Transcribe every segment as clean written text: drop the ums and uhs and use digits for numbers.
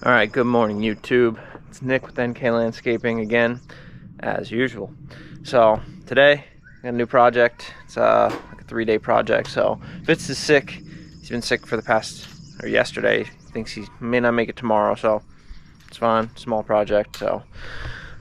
All right, good morning, YouTube. It's Nick with NK Landscaping again, as usual. So today, got a new project. It's like a 3-day project. So Fitz is sick. He's been sick for the past, or yesterday. He thinks he may not make it tomorrow, so it's fine. Small project. So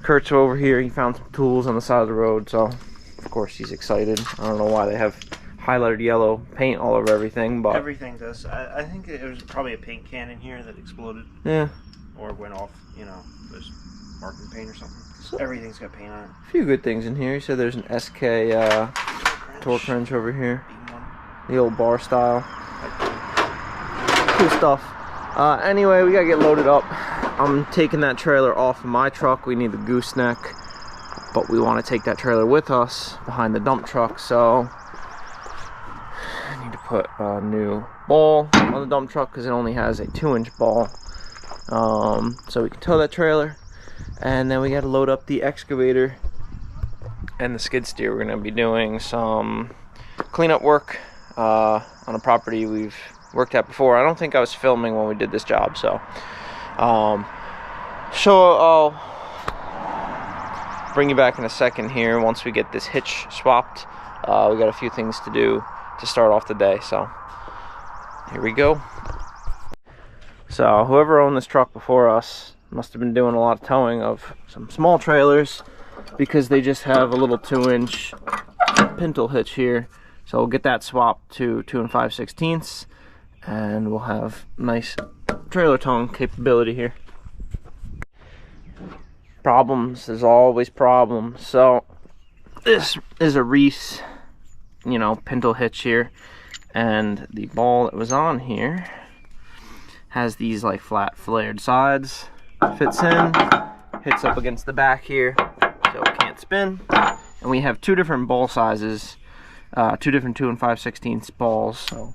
Kurt's over here. He found some tools on the side of the road, so of course he's excited. I don't know why they have highlighted yellow paint all over everything, but everything does. I think it was probably a paint can in here that exploded. Yeah. Or went off, you know, there's marking paint or something. So, everything's got paint on it. A few good things in here. He said there's an SK torque wrench over here. The old bar style. Cool stuff. Anyway, we gotta get loaded up. I'm taking that trailer off of my truck. We need the gooseneck, but we want to take that trailer with us behind the dump truck, so I need to put a new ball on the dump truck because it only has a 2-inch ball. So we can tow that trailer, and then we got to load up the excavator and the skid steer. We're going to be doing some cleanup work on a property we've worked at before. I don't think I was filming when we did this job, so I'll bring you back in a second here once we get this hitch swapped. We got a few things to do to start off the day, so here we go. So whoever owned this truck before us must have been doing a lot of towing of some small trailers, because they just have a little 2-inch pintle hitch here. So we'll get that swapped to 2 5/16, and we'll have nice trailer towing capability here. Problems, there's always problems. So this is a Reese, you know, pintle hitch here, and the ball that was on here has these like flat flared sides. Fits in, hits up against the back here, so it can't spin. And we have two different ball sizes, two different 2 5/16 balls. So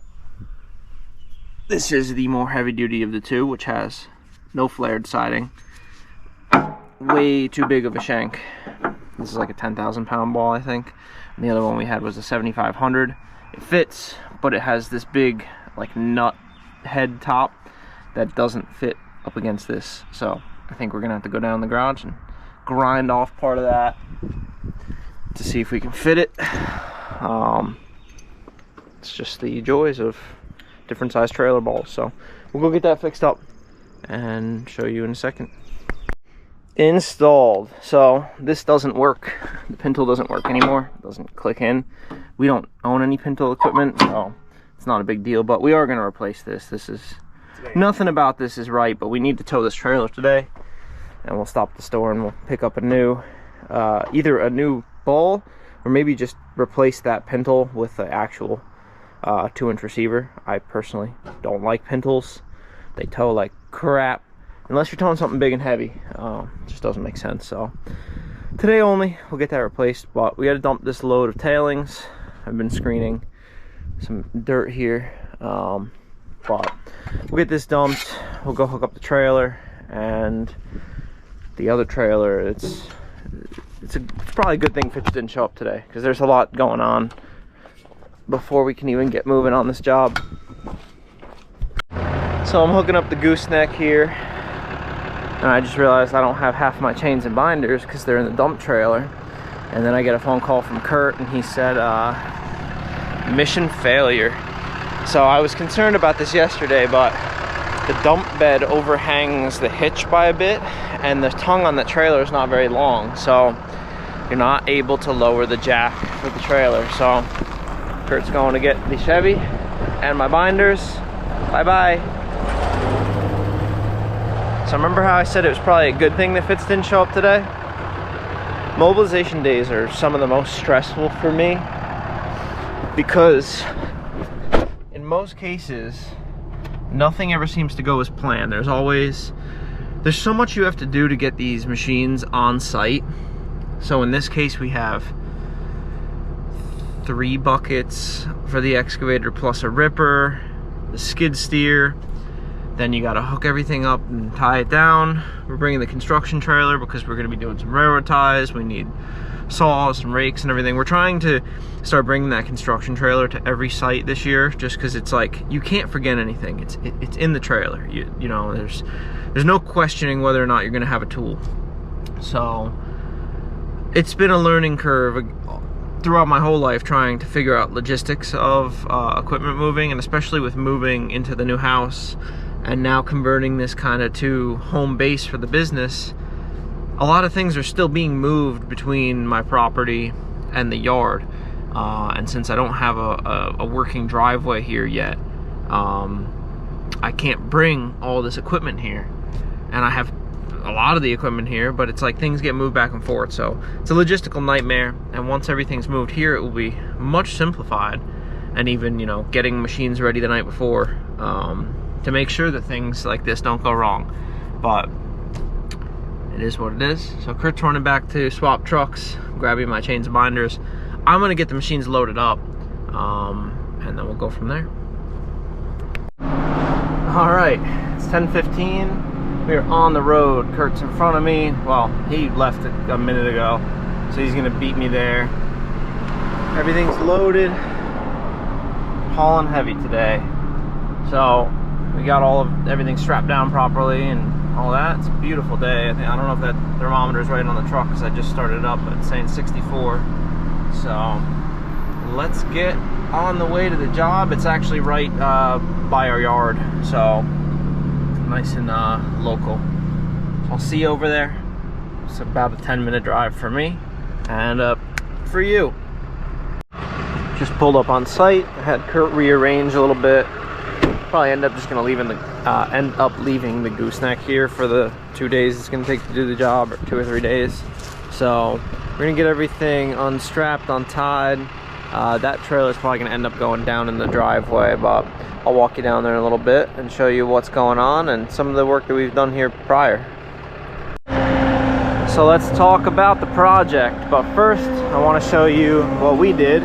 this is the more heavy duty of the two, which has no flared siding. Way too big of a shank. This is like a 10,000 pound ball, I think. And the other one we had was a 7,500. It fits, but it has this big like nut head top that doesn't fit up against this. So I think we're gonna have to go down the garage and grind off part of that to see if we can fit it. It's just the joys of different size trailer balls. So we'll go get that fixed up and show you in a second. Installed. So this doesn't work. The pintle doesn't work anymore. It doesn't click in. We don't own any pintle equipment, so it's not a big deal, but we are going to replace this. This is nothing about this is right, but we need to tow this trailer today, and we'll stop at the store and we'll pick up a new either a new ball, or maybe just replace that pintle with the actual 2-inch receiver. I personally don't like pintles. They tow like crap unless you're towing something big and heavy. It just doesn't make sense. So today only we'll get that replaced, but we got to dump this load of tailings. I've been screening some dirt here, but we'll get this dumped. We'll go hook up the trailer, and the other trailer, it's probably a good thing Fitch didn't show up today, because there's a lot going on before we can even get moving on this job. So I'm hooking up the gooseneck here, and I just realized I don't have half my chains and binders because they're in the dump trailer. And then I get a phone call from Kurt, and he said mission failure. So I was concerned about this yesterday, but the dump bed overhangs the hitch by a bit, and the tongue on the trailer is not very long, so you're not able to lower the jack for the trailer. So Kurt's going to get the Chevy and my binders. Bye-bye. So remember how I said it was probably a good thing that Fitz didn't show up today? Mobilization days are some of the most stressful for me, because in most cases nothing ever seems to go as planned. There's so much you have to do to get these machines on site. So in this case we have 3 buckets for the excavator plus a ripper, the skid steer, Then you got to hook everything up and tie it down. We're bringing the construction trailer because we're going to be doing some railroad ties. We need saws and rakes and everything. We're trying to start bringing that construction trailer to every site this year, just because it's like you can't forget anything. It's in the trailer. You know, there's no questioning whether or not you're going to have a tool. So it's been a learning curve throughout my whole life, trying to figure out logistics of equipment moving, and especially with moving into the new house and now converting this kind of to home base for the business. A lot of things are still being moved between my property and the yard, and since I don't have a working driveway here yet, I can't bring all this equipment here, and I have a lot of the equipment here, but it's like things get moved back and forth, so it's a logistical nightmare. And once everything's moved here, it will be much simplified, and even, you know, getting machines ready the night before to make sure that things like this don't go wrong. But it is what it is. So Kurt's running back to swap trucks, grabbing my chains and binders. I'm gonna get the machines loaded up, and then we'll go from there. All right, it's 10:15. We're on the road. Kurt's in front of me. Well, he left a minute ago, so he's gonna beat me there. Everything's loaded. Hauling heavy today. So we got everything strapped down properly and all that. It's a beautiful day. I don't know if that thermometer is right on the truck because I just started it up, but it's saying 64. So let's get on the way to the job. It's actually right by our yard, so nice and local. I'll see you over there. It's about a 10-minute drive for me and for you. Just pulled up on site. I had Kurt rearrange a little bit. Probably end up just gonna end up leaving the gooseneck here for the 2 days it's gonna take to do the job, or 2 or 3 days. So we're gonna get everything unstrapped, untied. That trailer is probably gonna end up going down in the driveway, but I'll walk you down there in a little bit and show you what's going on and some of the work that we've done here prior. So let's talk about the project, but first I want to show you what we did.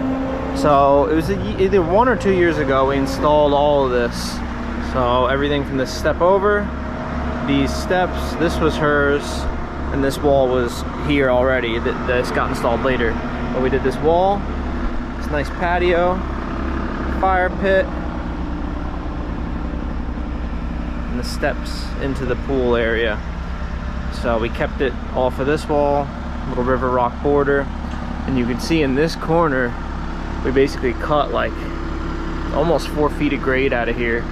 So it was either 1 or 2 years ago we installed all of this. So everything from this step over, these steps, this was hers, and this wall was here already. This got installed later. But we did this wall, this nice patio, fire pit, and the steps into the pool area. So we kept it off of this wall, little river rock border, and you can see in this corner we basically cut like almost 4 feet of grade out of here.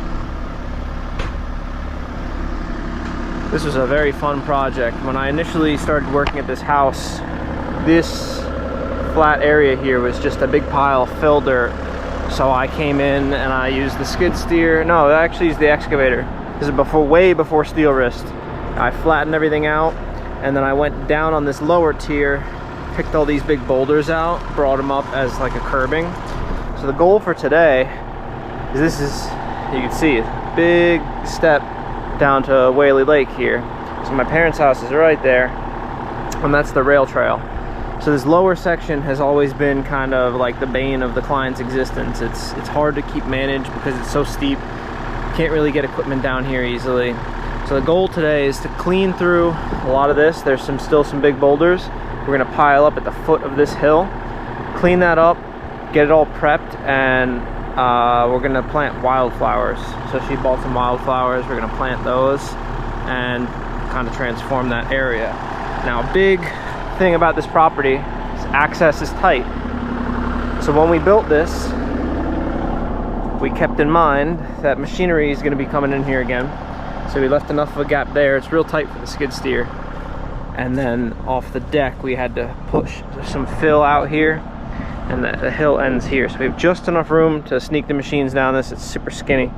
This was a very fun project. When I initially started working at this house, this flat area here was just a big pile of fill dirt. So I came in and I used the skid steer. No, I actually used the excavator. This is way before steel wrist. I flattened everything out, and then I went down on this lower tier, picked all these big boulders out, brought them up as like a curbing. So the goal for today is, this is, you can see, a big step down to Whaley Lake here. So my parents' house is right there, and that's the rail trail. So this lower section has always been kind of like the bane of the client's existence. It's hard to keep managed because it's so steep. Can't really get equipment down here easily. So the goal today is to clean through a lot of this. There's still some big boulders. We're gonna pile up at the foot of this hill, clean that up, get it all prepped, and we're gonna plant wildflowers. So she bought some wildflowers. We're gonna plant those and kind of transform that area. Now, a big thing about this property is access is tight. So when we built this, we kept in mind that machinery is gonna be coming in here again. So we left enough of a gap there. It's real tight for the skid steer. And then off the deck, we had to push some fill out here, and the hill ends here. So we have just enough room to sneak the machines down this. It's super skinny.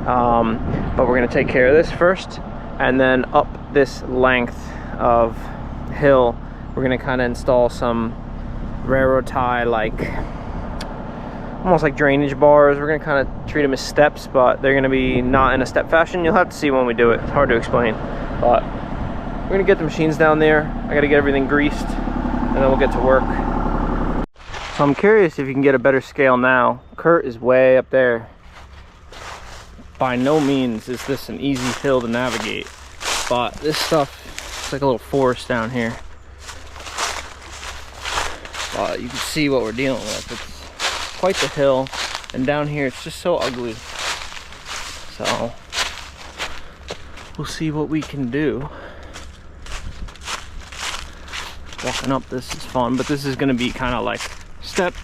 But we're gonna take care of this first, and then up this length of hill, we're gonna kind of install some railroad tie, like almost like drainage bars. We're gonna kind of treat them as steps, but they're gonna be not in a step fashion. You'll have to see when we do it. It's hard to explain, but we're gonna get the machines down there. I gotta get everything greased, and then we'll get to work. So I'm curious if you can get a better scale now. Kurt is way up there. by no means is this an easy hill to navigate, but this stuff, it's like a little forest down here. But you can see what we're dealing with. It's quite the hill, and down here it's just so ugly. So we'll see what we can do. Walking up this is fun, but this is going to be kind of like step,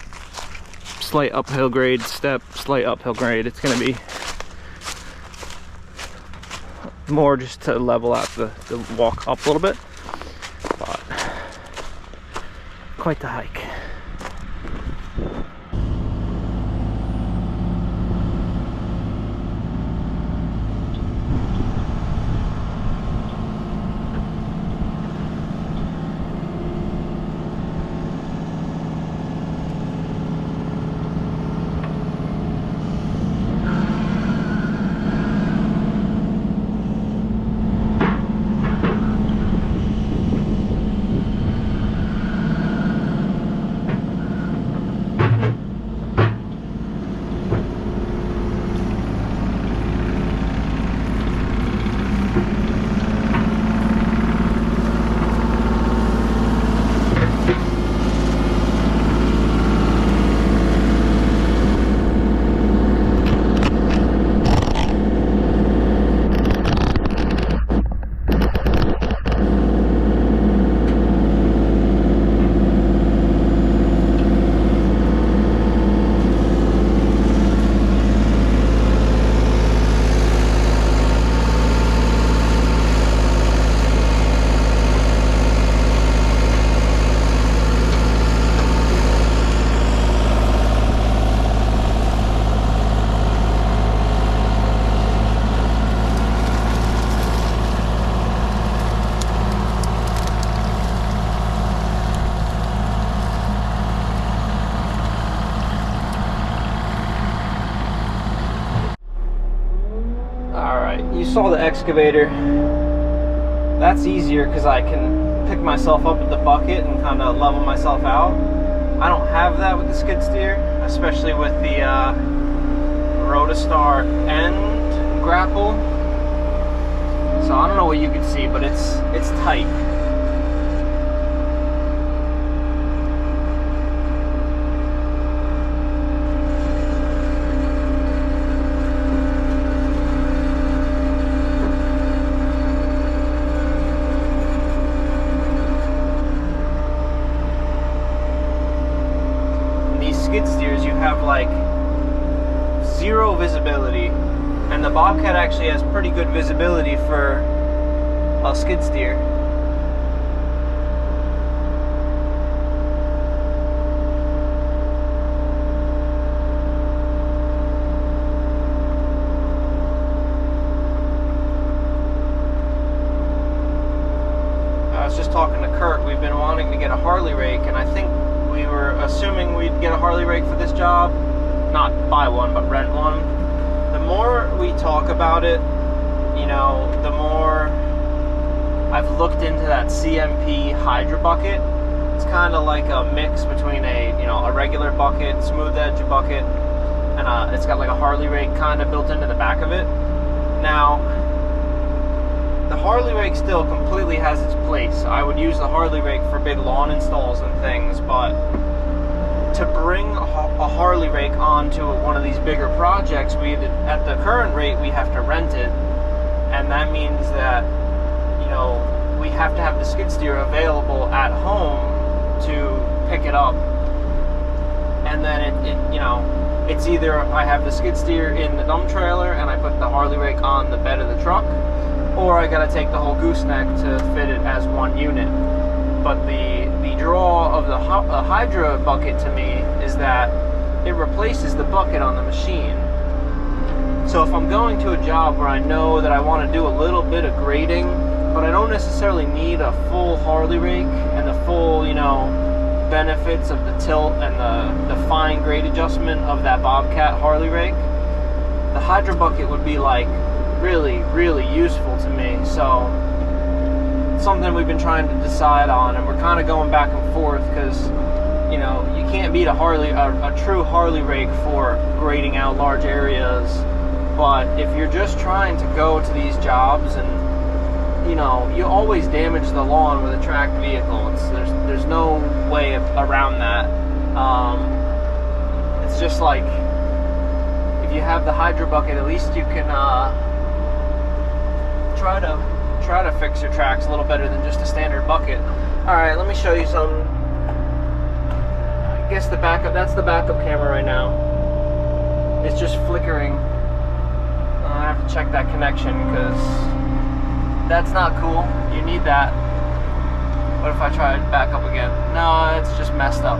slight uphill grade, step, slight uphill grade. It's going to be more just to level out the walk up a little bit, but quite the hike. You saw the excavator. That's easier because I can pick myself up with the bucket and kind of level myself out. I don't have that with the skid steer, especially with the Rotostar end grapple. So I don't know what you can see, but it's tight. Skid steers, you have like zero visibility, and the Bobcat actually has pretty good visibility for a skid steer. I was just talking to Kurt. We've been wanting to get a Harley rake, and I think we were assuming we'd get a Harley rake for this job, not buy one, but rent one. The more we talk about it, you know, the more I've looked into that CMP Hydra bucket. It's kind of like a mix between a regular bucket, smooth edge bucket, and it's got like a Harley rake kind of built into the back of it. Now, the Harley rake still completely has its place. I would use the Harley rake for big lawn installs and things, but to bring a Harley rake onto one of these bigger projects, at the current rate we have to rent it, and that means that, you know, we have to have the skid steer available at home to pick it up. And then it's either I have the skid steer in the dump trailer and I put the Harley rake on the bed of the truck, or I gotta take the whole gooseneck to fit it as one unit. But the draw of the Hydra bucket to me is that it replaces the bucket on the machine. So if I'm going to a job where I know that I want to do a little bit of grading, but I don't necessarily need a full Harley rake and the full, you know, benefits of the tilt and the fine grade adjustment of that Bobcat Harley rake, the Hydra bucket would be like really, really useful to me. So something we've been trying to decide on, and we're kind of going back and forth because, you know, you can't beat a true Harley rake for grading out large areas But if you're just trying to go to these jobs, and you know, you always damage the lawn with a tracked vehicle. There's no way around that. It's just like, if you have the hydro bucket, at least you can try to fix your tracks a little better than just a standard bucket. All right, let me show you some. I guess the backup. That's the backup camera right now. It's just flickering. I have to check that connection because that's not cool. You need that. What if I try to back up again? No, it's just messed up.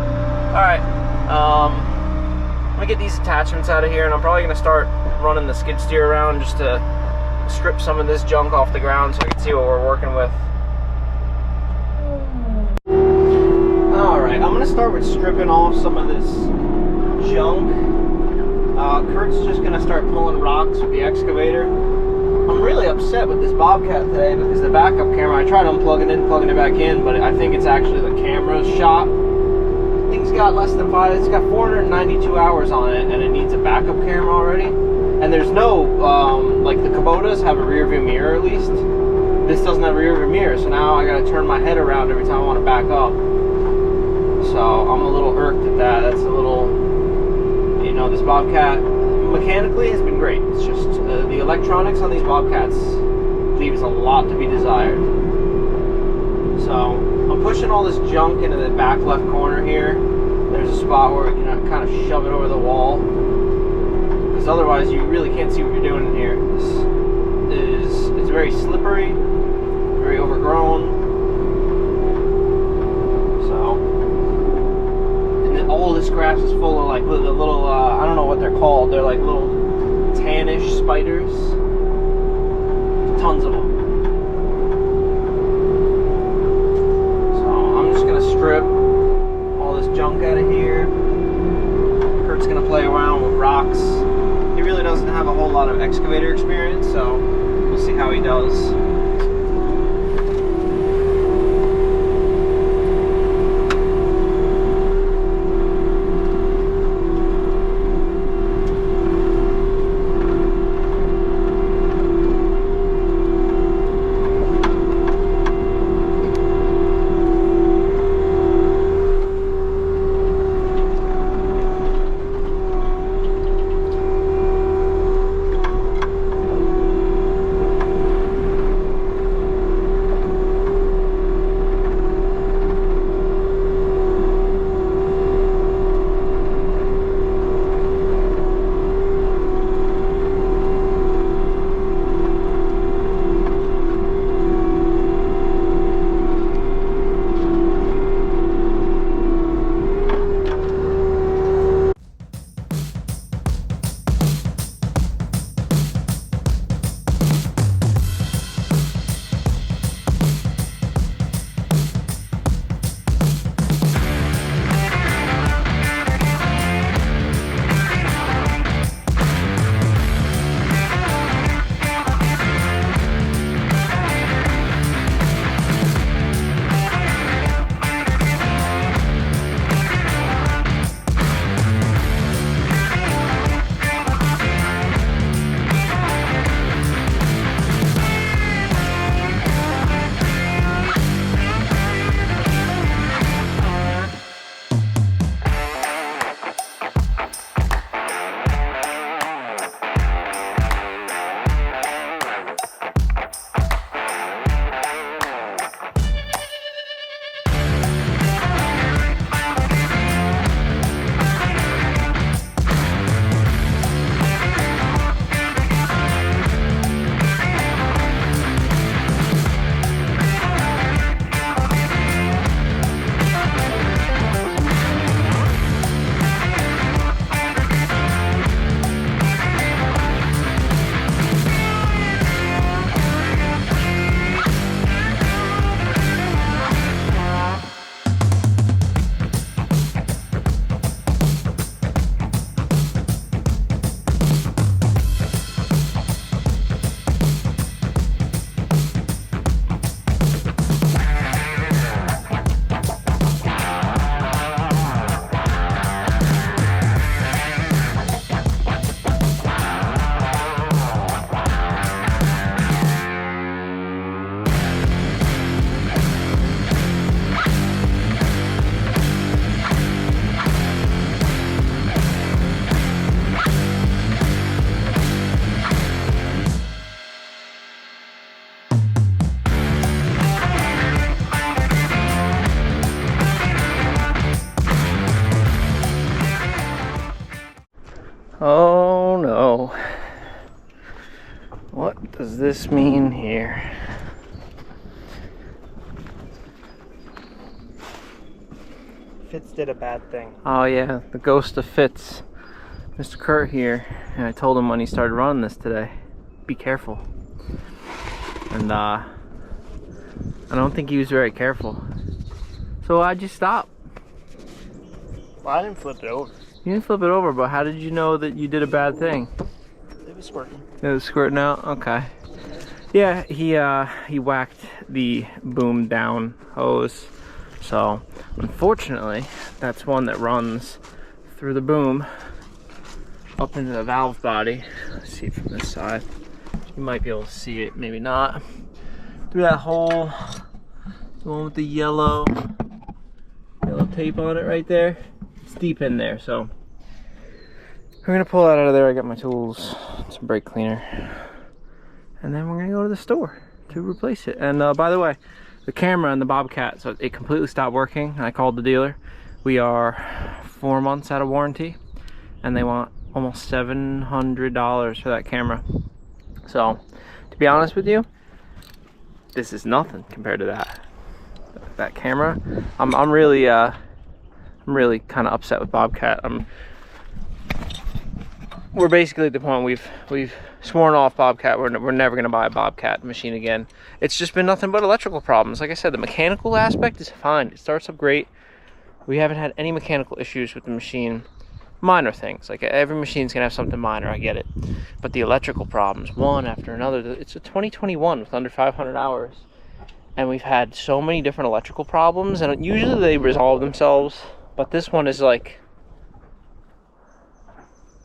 Alright, I'm gonna get these attachments out of here, and I'm probably gonna start running the skid steer around just to strip some of this junk off the ground so I can see what we're working with. Alright, I'm gonna start with stripping off some of this junk. Kurt's just gonna start pulling rocks with the excavator. I'm really upset with this Bobcat today because the backup camera, I tried unplugging it and plugging it back in, but I think it's actually the camera's shot. I think it's got less than it's got 492 hours on it, and it needs a backup camera already. And there's no, like the Kubotas have a rear view mirror at least. This doesn't have a rear view mirror, so now I gotta turn my head around every time I wanna back up. So I'm a little irked at that. That's a little, you know, this Bobcat mechanically has been great. It's just the electronics on these Bobcats leaves a lot to be desired. So I'm pushing all this junk into the back left corner here. There's a spot where we can kind of shove it over the wall, because otherwise you really can't see what you're doing in here. It's very slippery, very overgrown. All this grass is full of like the little, I don't know what they're called. They're like little tannish spiders. Tons of them. So I'm just going to strip all this junk out of here. Kurt's going to play around with rocks. He really doesn't have a whole lot of excavator experience, so we'll see how he does. does this mean here? Fitz did a bad thing. Oh yeah, the ghost of Fitz. Mr. Kurt here, and I told him when he started running this today, be careful. And I don't think he was very careful. So I just stopped. Well, I didn't flip it over. You didn't flip it over, but how did you know that you did a bad thing? It was squirting. It was squirting out? Okay. Yeah, he whacked the boom down hose. So, unfortunately, that's one that runs through the boom up into the valve body. Let's see from this side. You might be able to see it, maybe not. Through that hole, the one with the yellow tape on it right there. It's deep in there, so we're gonna pull that out of there. I got my tools, some brake cleaner, and then we're gonna go to the store to replace it. And by the way, the camera and the Bobcat, so it completely stopped working. I called the dealer. We are 4 months out of warranty, and they want almost $700 for that camera. So, to be honest with you, this is nothing compared to that camera. I'm really kind of upset with Bobcat. We're basically at the point we've sworn off Bobcat. We're never gonna buy a Bobcat machine again. It's just been nothing but electrical problems. Like I said, the mechanical aspect is fine. It starts up great. We haven't had any mechanical issues with the machine. Minor things, like every machine's gonna have something minor, I get it. But the electrical problems, one after another. It's a 2021 with under 500 hours. And we've had so many different electrical problems, and usually they resolve themselves. But this one is like,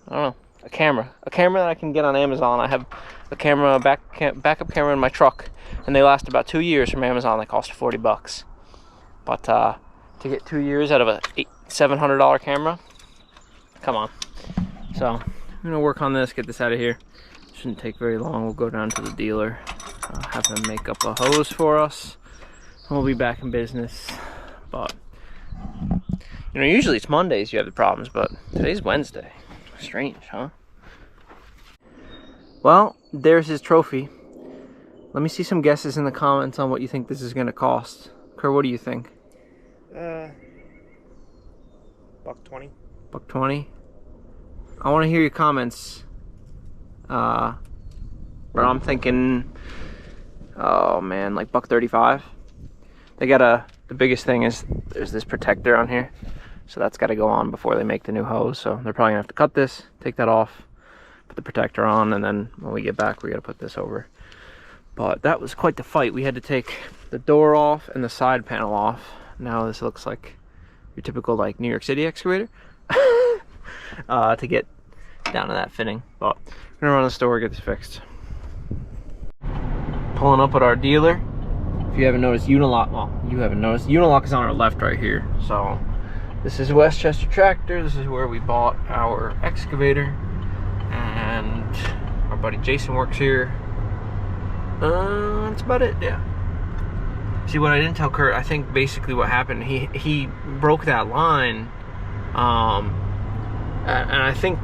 I don't know, a camera that I can get on Amazon. I have a camera, backup camera in my truck, and they last about 2 years from Amazon. They cost $40. But to get 2 years out of a $700 camera, come on. So I'm gonna work on this, get this out of here. Shouldn't take very long. We'll go down to the dealer, have them make up a hose for us, and we'll be back in business. But you know, usually it's Mondays you have the problems, but today's Wednesday. Strange, huh? Well, there's his trophy. Let me see some guesses in the comments on what you think this is gonna cost. Kurt, what do you think? $120. $120. I want to hear your comments. But I'm thinking, oh man, like $135. They got the biggest thing is there's this protector on here, so that's got to go on before they make the new hose. So they're probably gonna have to cut this, take that off, put the protector on, and then when we get back, we got to put this over. But that was quite the fight. We had to take the door off and the side panel off. Now this looks like your typical like New York City excavator. To get down to that fitting. But we're gonna run to the store, get this fixed. Pulling up at our dealer. If you haven't noticed, Unilock, well, you haven't noticed, Unilock is on our left right here. So this is Westchester Tractor. This is where we bought our excavator, and our buddy Jason works here. That's about it. Yeah. See, what I didn't tell Kurt, I think basically what happened, he broke that line, and I think,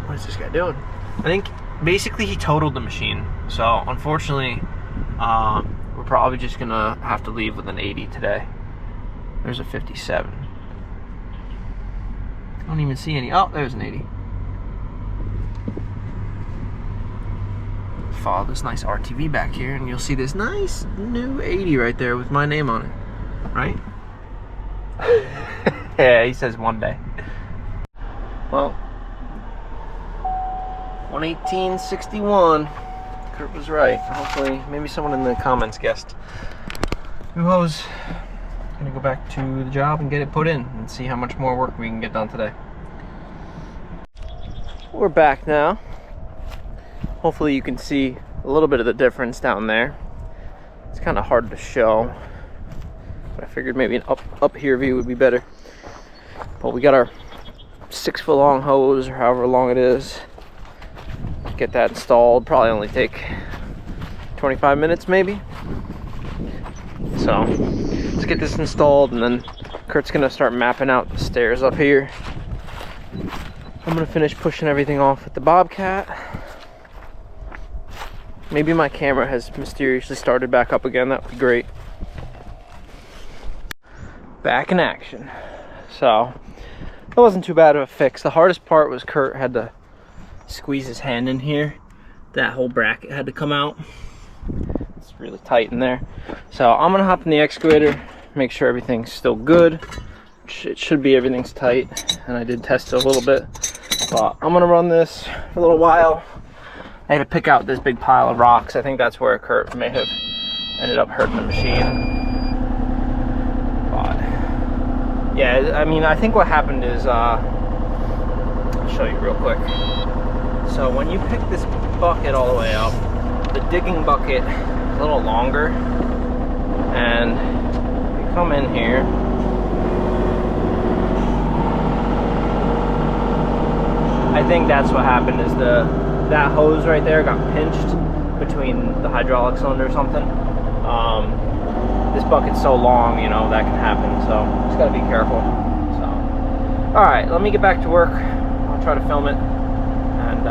what is this guy doing? I think basically he totaled the machine. So unfortunately, we're probably just gonna have to leave with an 80 today. There's a 57. I don't even see any. Oh, there's an 80. Follow this nice RTV back here, and you'll see this nice new 80 right there with my name on it. Right? Yeah, he says one day. Well, 118.61. Kurt was right. Hopefully, maybe someone in the comments guessed. New hose. Gonna go back to the job and get it put in and see how much more work we can get done today. We're back now. Hopefully you can see a little bit of the difference down there. It's kind of hard to show, but I figured maybe an up here view would be better. But we got our 6 foot long hose, or however long it is. Get that installed. Probably only take 25 minutes maybe. So let's get this installed, and then Kurt's gonna start mapping out the stairs up here. I'm gonna finish pushing everything off with the Bobcat. Maybe my camera has mysteriously started back up again. That would be great. Back in action. So, it wasn't too bad of a fix. The hardest part was Kurt had to squeeze his hand in here. That whole bracket had to come out. It's really tight in there. So I'm gonna hop in the excavator, make sure everything's still good. It should be, everything's tight. And I did test it a little bit. But I'm gonna run this for a little while. I had to pick out this big pile of rocks. I think that's where Kurt may have ended up hurting the machine. Yeah, I mean, I think what happened is, I'll show you real quick. So when you pick this bucket all the way up, the digging bucket is a little longer, and you come in here, I think that's what happened is that hose right there got pinched between the hydraulic cylinder or something. This bucket's so long, you know, that can happen, so just gotta be careful. So, all right, let me get back to work. I'll try to film it, and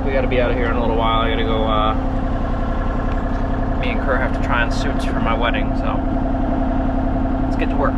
we gotta be out of here in a little while. I gotta go. Me and Kurt have to try on suits for my wedding, so let's get to work.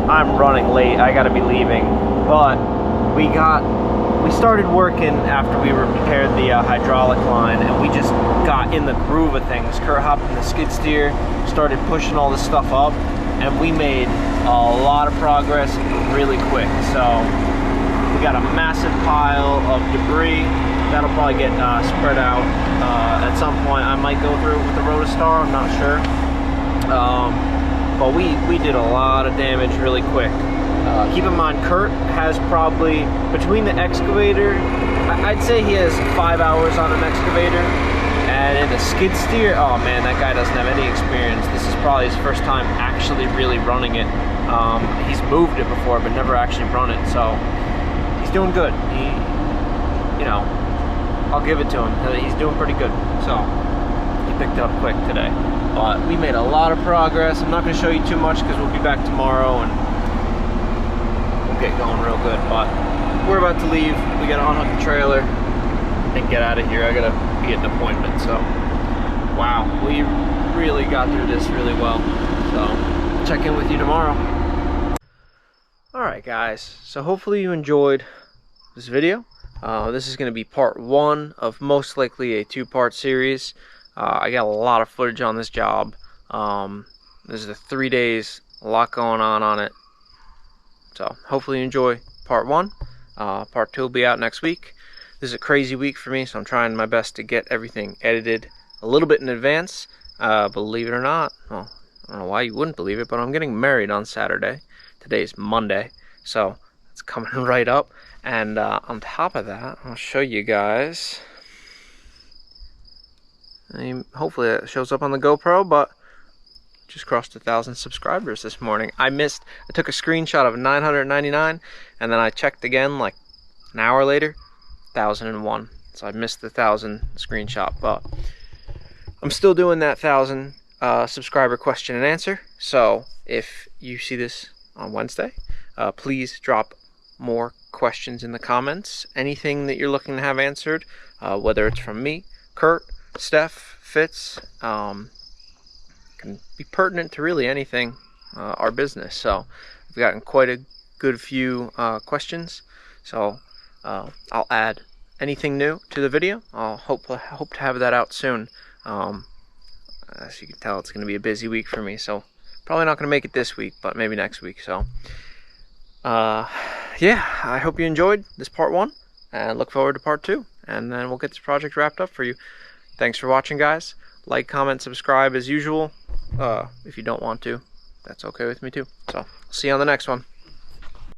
I'm running late. I gotta be leaving, but we got we started working after we repaired the hydraulic line, and we just got in the groove of things. Kurt hopped in the skid steer, started pushing all this stuff up, and we made a lot of progress really quick. So we got a massive pile of debris that'll probably get spread out at some point. I might go through it with the Rotostar, I'm not sure. But we did a lot of damage really quick. Keep in mind, Kurt has probably, between the excavator, I'd say he has 5 hours on an excavator, and in the skid steer, oh man, that guy doesn't have any experience. This is probably his first time actually really running it. He's moved it before, but never actually run it, so he's doing good. You know, I'll give it to him. He's doing pretty good. So he picked it up quick today. But we made a lot of progress. I'm not going to show you too much because we'll be back tomorrow and we'll get going real good. But we're about to leave. We got to unhook the trailer and get out of here. I got to be at an appointment. So, wow, we really got through this really well. So, check in with you tomorrow. Alright guys, so hopefully you enjoyed this video. This is going to be part 1 of most likely a 2-part series. I got a lot of footage on this job. This is the 3 days, a lot going on it. So hopefully you enjoy part 1. Part 2 will be out next week. This is a crazy week for me, so I'm trying my best to get everything edited a little bit in advance. Believe it or not, well, I don't know why you wouldn't believe it, but I'm getting married on Saturday. Today's Monday, so it's coming right up. And on top of that, I'll show you guys. Hopefully it shows up on the GoPro, but just crossed 1,000 subscribers this morning. I took a screenshot of 999, and then I checked again like an hour later, 1,001. So I missed the 1,000 screenshot, but I'm still doing that 1,000 subscriber question and answer. So if you see this on Wednesday, please drop more questions in the comments. Anything that you're looking to have answered, whether it's from me, Kurt, Steph, Fitz, can be pertinent to really anything our business. So we've gotten quite a good few questions, so I'll add anything new to the video. I'll hope to have that out soon. As you can tell, it's going to be a busy week for me, so probably not going to make it this week, but maybe next week. So yeah, I hope you enjoyed this part 1 and look forward to part 2, and then we'll get this project wrapped up for you. Thanks for watching, guys. Like, comment, subscribe as usual. If you don't want to, that's okay with me too. So, see you on the next one.